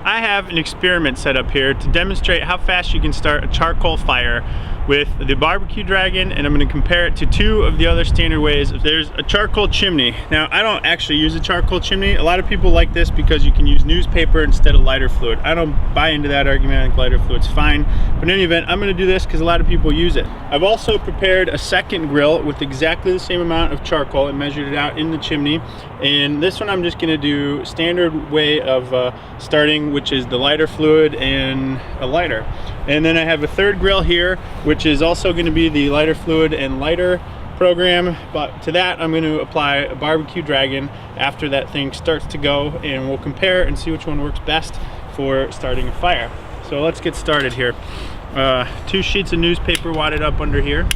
I have an experiment set up here to demonstrate how fast you can start a charcoal fire with the BBQ Dragon, and I'm going to compare it to two of the other standard ways. There's a charcoal chimney. Now, I don't actually use a charcoal chimney. A lot of people like this because you can use newspaper instead of lighter fluid. I don't buy into that argument. I think lighter fluid's fine. But in any event, I'm going to do this because a lot of people use it. I've also prepared a second grill with exactly the same amount of charcoal and measured it out in the chimney. And this one I'm just going to do standard way of starting, which is the lighter fluid and a lighter. And then I have a third grill here, which is also going to be the lighter fluid and lighter program. But to that, I'm going to apply a BBQ Dragon after that thing starts to go, and we'll compare and see which one works best for starting a fire. So let's get started here. 2 sheets of newspaper wadded up under here,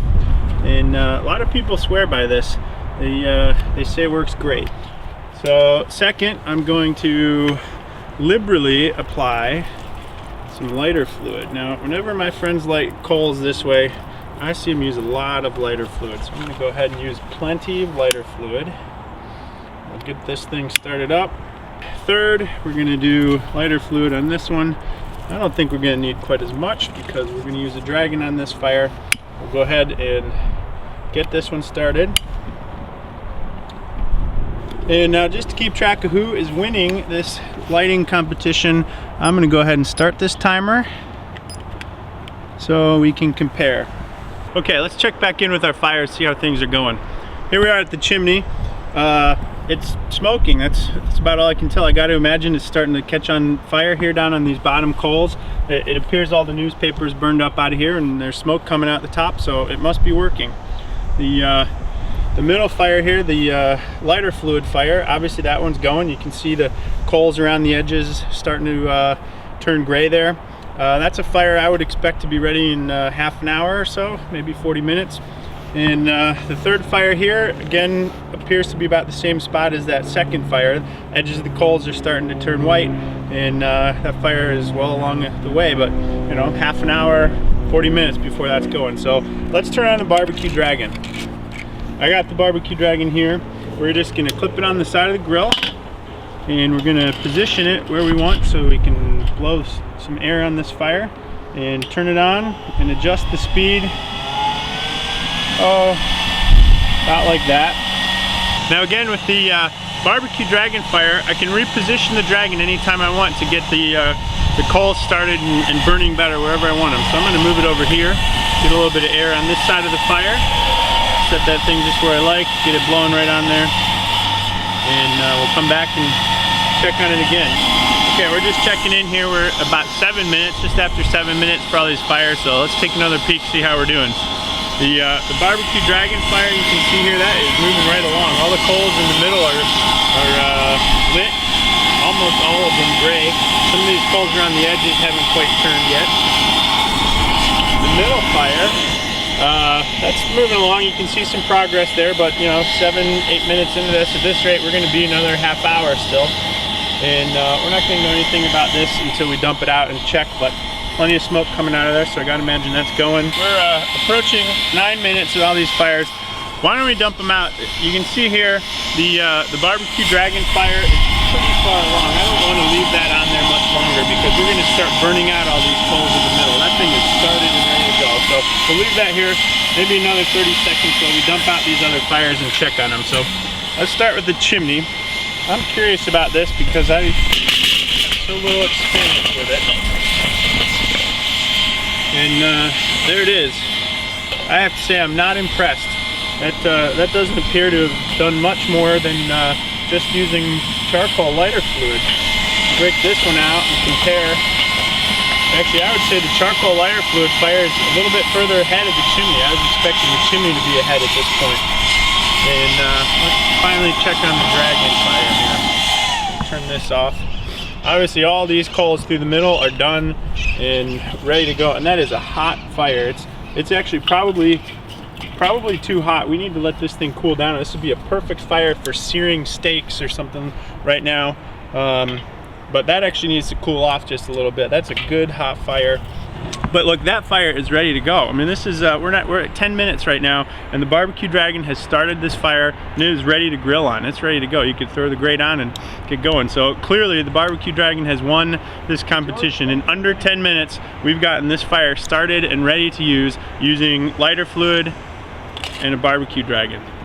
and a lot of people swear by this. They say it works great. So second, I'm going to liberally apply some lighter fluid. Now, whenever my friends light coals this way, I see them use a lot of lighter fluid. So I'm going to go ahead and use plenty of lighter fluid. I'll get this thing started up. Third, we're going to do lighter fluid on this one. I don't think we're going to need quite as much because we're going to use a Dragon on this fire. We'll go ahead and get this one started. And now, just to keep track of who is winning this lighting competition, I'm going to go ahead and start this timer so we can compare. Okay, let's check back in with our fire, see how things are going. Here we are at the chimney. It's smoking. That's about all I can tell. I got to imagine it's starting to catch on fire here down on these bottom coals. It appears all the newspapers burned up out of here and there's smoke coming out the top, so it must be working. The middle fire here, the lighter fluid fire, obviously that one's going. You can see the coals around the edges starting to turn gray there. That's a fire I would expect to be ready in half an hour or so, maybe 40 minutes. And the third fire here, again, appears to be about the same spot as that second fire. Edges of the coals are starting to turn white, and that fire is well along the way, but you know, half an hour, 40 minutes before that's going. So let's turn on the BBQ Dragon. I got the BBQ Dragon here. We're just gonna clip it on the side of the grill, and we're gonna position it where we want so we can blow some air on this fire, and turn it on and adjust the speed. Oh, about like that. Now again, with the BBQ Dragon fire, I can reposition the Dragon anytime I want to get the coals started and burning better wherever I want them. So I'm gonna move it over here, get a little bit of air on this side of the fire. Set that thing just where I like, get it blowing right on there, and we'll come back and check on it again. Okay, we're just checking in here. We're about 7 minutes, just after 7 minutes for all these fires, so let's take another peek, see how we're doing. The BBQ Dragon fire, you can see here, that is moving right along. All the coals in the middle are lit, almost all of them gray. Some of these coals around the edges haven't quite turned yet. The middle fire, that's moving along. You can see some progress there, but you know, 7-8 minutes into this, at this rate, we're going to be another half hour still. And we're not going to know anything about this until we dump it out and check, but plenty of smoke coming out of there, so I got to imagine that's going. We're approaching 9 minutes with all these fires. Why don't we dump them out? You can see here, the BBQ Dragon fire is pretty far along. I don't want to leave that on there much longer because we're going to start burning out all these coals in the middle. That thing is started and ready to go. So we'll leave that here, maybe another 30 seconds while we dump out these other fires and check on them. So let's start with the chimney. I'm curious about this because I have so little experience with it. And there it is. I have to say I'm not impressed. That doesn't appear to have done much more than just using charcoal lighter fluid. Break this one out and compare. Actually, I would say the charcoal lighter fluid fire is a little bit further ahead of the chimney. I was expecting the chimney to be ahead at this point. And let's finally check on the Dragon fire here. Turn this off. Obviously, all these coals through the middle are done and ready to go. And that is a hot fire. It's actually probably too hot. We need to let this thing cool down. This would be a perfect fire for searing steaks or something right now. But that actually needs to cool off just a little bit. That's a good hot fire. But look, that fire is ready to go. I mean, this is we're at 10 minutes right now, and the BBQ Dragon has started this fire, and it is ready to grill on. It's ready to go. You could throw the grate on and get going. So clearly, the BBQ Dragon has won this competition. In under 10 minutes, we've gotten this fire started and ready to use using lighter fluid and a BBQ Dragon.